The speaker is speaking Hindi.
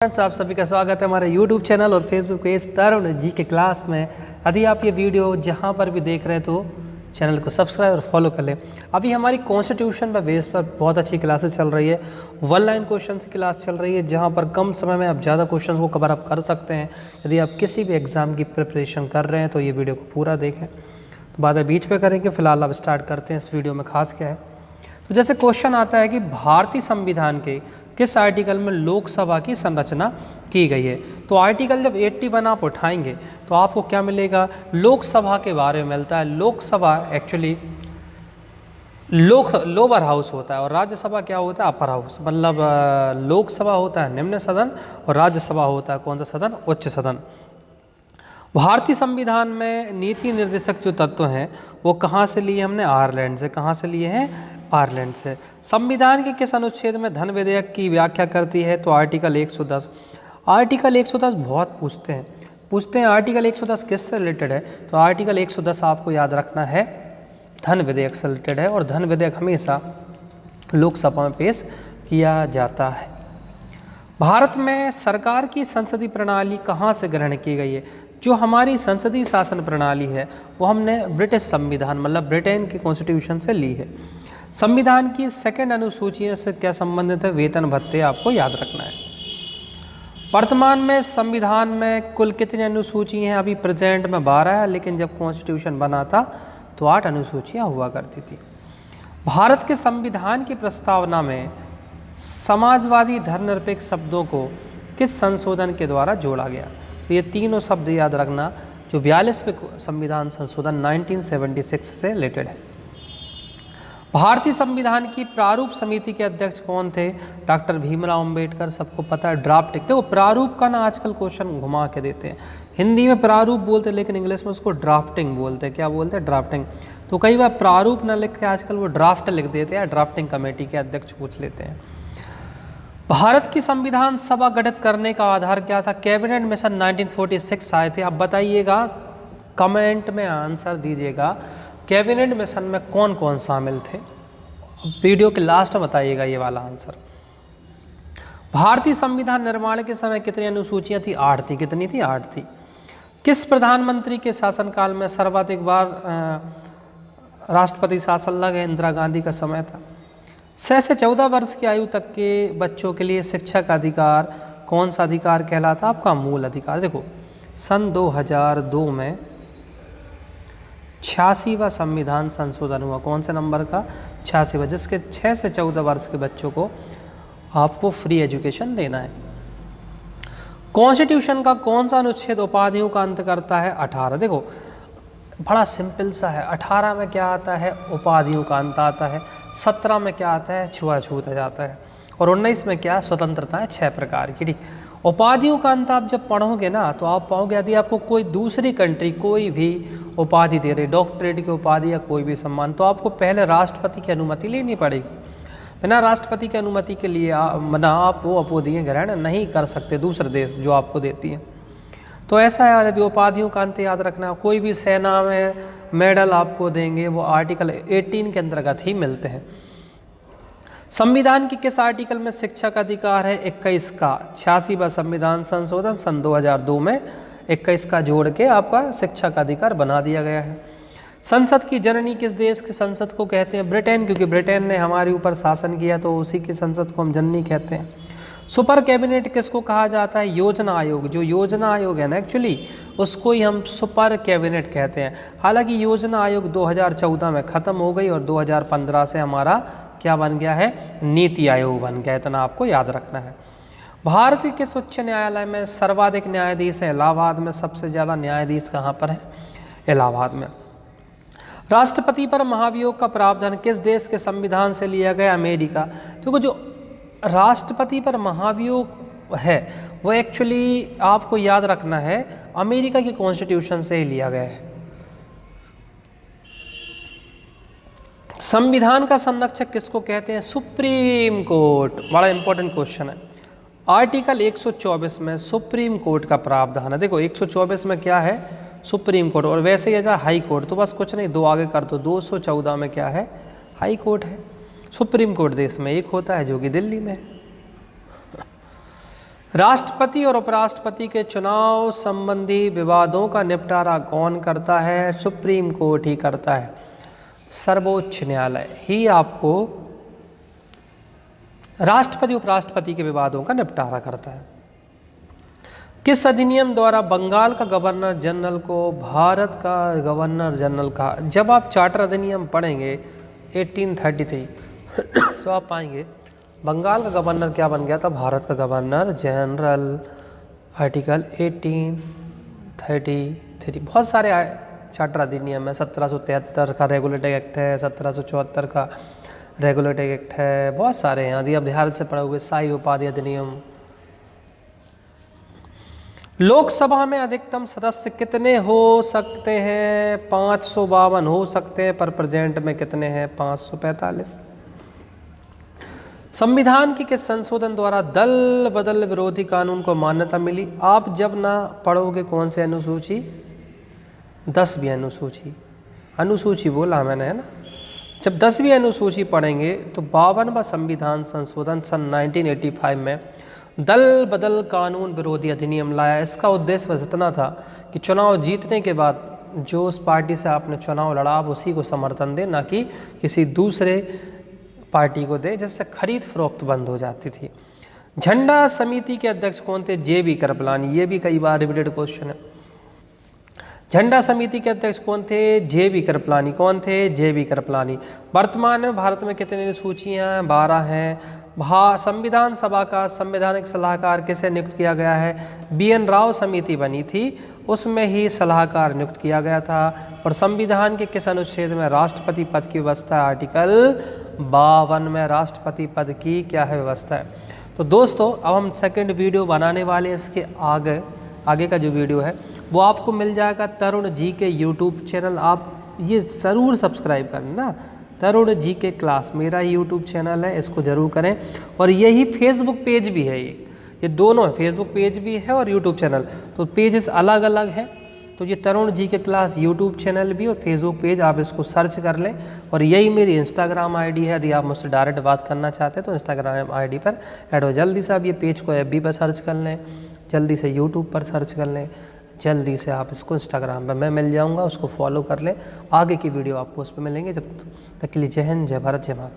फ्रेंड्स, आप सभी का स्वागत है हमारे YouTube चैनल और Facebook पेज तरुण जी के क्लास में। यदि आप ये वीडियो जहाँ पर भी देख रहे हैं तो चैनल को सब्सक्राइब और फॉलो कर लें। अभी हमारी कॉन्स्टिट्यूशन पर बेस पर बहुत अच्छी क्लासेस चल रही है। वन लाइन क्वेश्चन की क्लास चल रही है जहाँ पर कम समय में आप ज़्यादा क्वेश्चन को कवर अप कर सकते हैं। यदि आप किसी भी एग्ज़ाम की प्रिपरेशन कर रहे हैं तो ये वीडियो को पूरा देखें। तो बात बीच पे करेंगे, फिलहाल आप स्टार्ट करते हैं। इस वीडियो में खास क्या है, तो जैसे क्वेश्चन आता है कि भारतीय संविधान के किस आर्टिकल में लोकसभा की संरचना की गई है। तो आर्टिकल जब 81 आप उठाएंगे तो आपको क्या मिलेगा, लोकसभा के बारे में मिलता है। लोकसभा एक्चुअली लोअर हाउस होता है और राज्यसभा क्या होता है, अपर हाउस। मतलब लोकसभा होता है निम्न सदन और राज्यसभा होता है कौन सा सदन, उच्च सदन। भारतीय संविधान में नीति निर्देशक जो तत्व हैं वो कहाँ से लिए हमने, आयरलैंड से। कहाँ से लिए हैं, आयरलैंड से। संविधान के किस अनुच्छेद में धन विधेयक की व्याख्या करती है, तो आर्टिकल 110। आर्टिकल 110 बहुत पूछते हैं आर्टिकल 110 किससे रिलेटेड है, तो आर्टिकल 110 आपको याद रखना है धन विधेयक से रिलेटेड है और धन विधेयक हमेशा लोकसभा में पेश किया जाता है। भारत में सरकार की संसदीय प्रणाली कहाँ से ग्रहण की गई है। जो हमारी संसदीय शासन प्रणाली है वो हमने ब्रिटिश संविधान मतलब ब्रिटेन के कॉन्स्टिट्यूशन से ली है। संविधान की सेकंड अनुसूची से क्या संबंधित है, वेतन भत्ते, आपको याद रखना है। वर्तमान में संविधान में कुल कितनी अनुसूची हैं, अभी प्रेजेंट में 12 है, लेकिन जब कॉन्स्टिट्यूशन बना था तो 8 अनुसूचियाँ हुआ करती थी। भारत के संविधान की प्रस्तावना में समाजवादी धर्मनिरपेक्ष शब्दों को किस संशोधन के द्वारा जोड़ा गया। तो ये तीनों शब्द याद रखना जो 42वें संविधान संशोधन 1976 से रिलेटेड है। भारतीय संविधान की प्रारूप समिति के अध्यक्ष कौन थे, डॉक्टर भीमराव अंबेडकर। सबको पता है ड्राफ्टिंग। देखो प्रारूप का ना आजकल क्वेश्चन घुमा के देते हैं। हिंदी में प्रारूप बोलते हैं लेकिन इंग्लिश में उसको ड्राफ्टिंग बोलते हैं। क्या बोलते हैं, ड्राफ्टिंग। तो कई बार प्रारूप ना लिख के आजकल वो ड्राफ्ट लिख देते हैं, ड्राफ्टिंग कमेटी के अध्यक्ष पूछ लेते हैं। भारत की संविधान सभा गठित करने का आधार क्या था, कैबिनेट मिशन 1946 आए थे। अब बताइएगा, कमेंट में आंसर दीजिएगा, कैबिनेट मिशन में कौन कौन शामिल थे। वीडियो के लास्ट में बताइएगा ये वाला आंसर। भारतीय संविधान निर्माण के समय कितनी अनुसूचियां थी, 8 थी। कितनी थी, 8 थी। किस प्रधानमंत्री के शासनकाल में सर्वाधिक बार राष्ट्रपति शासन लगा, इंदिरा गांधी का समय था। 6 से 14 वर्ष की आयु तक के बच्चों के लिए शिक्षा का अधिकार कौन सा अधिकार कहलाता, आपका मूल अधिकार। देखो सन 2002 में 86वां संविधान संशोधन हुआ। कौन से नंबर का, 86वां, जिसके 6 से 14 वर्ष के बच्चों को आपको फ्री एजुकेशन देना है। कॉन्स्टिट्यूशन का कौन सा अनुच्छेद उपाधियों का अंत करता है, 18। देखो बड़ा सिंपल सा है। 18 में क्या आता है, उपाधियों का अंत आता है। 17 में क्या आता है, छुआछूत आ जाता है। और 19 में क्या, स्वतंत्रता है 6 प्रकार की। ठीक, उपाधियों का अंत आप जब पढ़ोगे ना तो आप पाओगे यदि आपको कोई दूसरी कंट्री कोई भी उपाधि दे रही, डॉक्टरेट की उपाधि या कोई भी सम्मान, तो आपको पहले राष्ट्रपति की अनुमति लेनी पड़ेगी। बिना राष्ट्रपति की अनुमति के लिए ना आप वो उपाधियाँ ग्रहण नहीं कर सकते दूसरे देश जो आपको देती हैं। तो ऐसा है, यदि उपाधियों का अंत याद रखना। कोई भी सेना में मेडल आपको देंगे वो आर्टिकल 18 के अंतर्गत ही मिलते हैं। संविधान के किस आर्टिकल में शिक्षा का अधिकार है, 21 का। 86वां संविधान संशोधन सन 2002 में 21 का जोड़ के आपका शिक्षा का अधिकार बना दिया गया है। संसद की जननी किस देश की संसद को कहते हैं, ब्रिटेन, क्योंकि ब्रिटेन ने हमारे ऊपर शासन किया तो उसी की संसद को हम जननी कहते हैं। सुपर कैबिनेट किसको कहा जाता है, योजना आयोग। जो योजना आयोग है ना एक्चुअली उसको ही हम सुपर कैबिनेट कहते हैं। हालांकि योजना आयोग 2014 में ख़त्म हो गई और 2015 से हमारा क्या बन गया है, नीति आयोग बन गया। इतना आपको याद रखना है। भारत के किस उच्च न्यायालय में सर्वाधिक न्यायाधीश है, इलाहाबाद में सबसे ज़्यादा न्यायाधीश कहाँ पर है, इलाहाबाद में। राष्ट्रपति पर महाभियोग का प्रावधान किस देश के संविधान से लिया गया, अमेरिका। क्योंकि जो राष्ट्रपति पर महाभियोग है वो एक्चुअली आपको याद रखना है अमेरिका की कॉन्स्टिट्यूशन से ही लिया गया है। संविधान का संरक्षक किसको कहते हैं, सुप्रीम कोर्ट। बड़ा इंपॉर्टेंट क्वेश्चन है। आर्टिकल 124 में सुप्रीम कोर्ट का प्रावधान है। देखो 124 में क्या है, सुप्रीम कोर्ट, और वैसे ही हाई कोर्ट। तो बस कुछ नहीं, 2 आगे कर दो। 214 में क्या है, हाई कोर्ट है। सुप्रीम कोर्ट देश में एक होता है जो कि दिल्ली में है। राष्ट्रपति और उपराष्ट्रपति के चुनाव संबंधी विवादों का निपटारा कौन करता है? सुप्रीम कोर्ट ही करता है। सर्वोच्च न्यायालय ही आपको राष्ट्रपति उपराष्ट्रपति के विवादों का निपटारा करता है। किस अधिनियम द्वारा बंगाल का गवर्नर जनरल को भारत का गवर्नर जनरल कहा? जब आप चार्टर अधिनियम पढ़ेंगे 1833 तो आप पाएंगे बंगाल का गवर्नर क्या बन गया था? भारत का गवर्नर जनरल। आर्टिकल 1833। बहुत सारे चार्टर अधिनियम है। 1773 का रेगुलेटिंग एक्ट है, 1774 का रेगुलेटिंग एक्ट है, बहुत सारे हैं। यदि आप ध्यान से पढ़ोगे शाही उपाधि अधिनियम। लोकसभा में अधिकतम सदस्य कितने हो सकते हैं? 552 हो सकते हैं, पर प्रेजेंट में कितने हैं? 545। संविधान की किस संशोधन द्वारा दल बदल विरोधी कानून को मान्यता मिली? आप जब ना पढ़ोगे कौन से अनुसूची? 10वीं अनुसूची। अनुसूची बोला मैंने, है ना। जब 10वीं अनुसूची पढ़ेंगे तो 52वां संविधान संशोधन सन 1985 में दल बदल कानून विरोधी अधिनियम लाया। इसका उद्देश्य बस इतना था कि चुनाव जीतने के बाद जो उस पार्टी से आपने चुनाव लड़ा आप उसी को समर्थन दें, ना कि किसी दूसरे पार्टी को दे, जिससे खरीद फरोख्त बंद हो जाती थी। झंडा समिति के अध्यक्ष कौन थे? जे.बी. कृपलानी। ये भी कई बार रिपीटेड क्वेश्चन है। झंडा समिति के अध्यक्ष कौन थे? जे.बी. कृपलानी। कौन थे? जे.बी. कृपलानी। वर्तमान में भारत में कितनी अनुसूचियाँ हैं? 12 हैं। संविधान सभा का संवैधानिक सलाहकार किसे नियुक्त किया गया है? बी.एन. राव समिति बनी थी, उसमें ही सलाहकार नियुक्त किया गया था। और संविधान के किस अनुच्छेद में राष्ट्रपति पद की व्यवस्था है? आर्टिकल 52 में राष्ट्रपति पद की क्या है? व्यवस्था है। तो दोस्तों अब हम सेकंड वीडियो बनाने वाले, इसके आगे का जो वीडियो है वो आपको मिल जाएगा तरुण जी के यूट्यूब चैनल। आप ये ज़रूर सब्सक्राइब करना, तरुण जी के क्लास मेरा यूट्यूब चैनल है, इसको ज़रूर करें। और यही फेसबुक पेज भी है, ये दोनों है, फेसबुक पेज भी है और यूट्यूब चैनल। तो पेजेस अलग अलग हैं। तो ये तरुण जी के क्लास यूट्यूब चैनल भी और फेसबुक पेज, आप इसको सर्च कर लें। और यही मेरी इंस्टाग्राम आईडी है। यदि आप मुझसे डायरेक्ट बात करना चाहते हैं तो इंस्टाग्राम आईडी पर ऐड हो। जल्दी से आप ये पेज को FB पर सर्च कर लें, जल्दी से यूट्यूब पर सर्च कर लें, जल्दी से आप इसको इंस्टाग्राम पर मैं मिल जाऊंगा, उसको फॉलो कर लें। आगे की वीडियो आपको उस पर मिलेंगे। जब तक के लिए जय हिंद, जय भारत, जय महाकाल।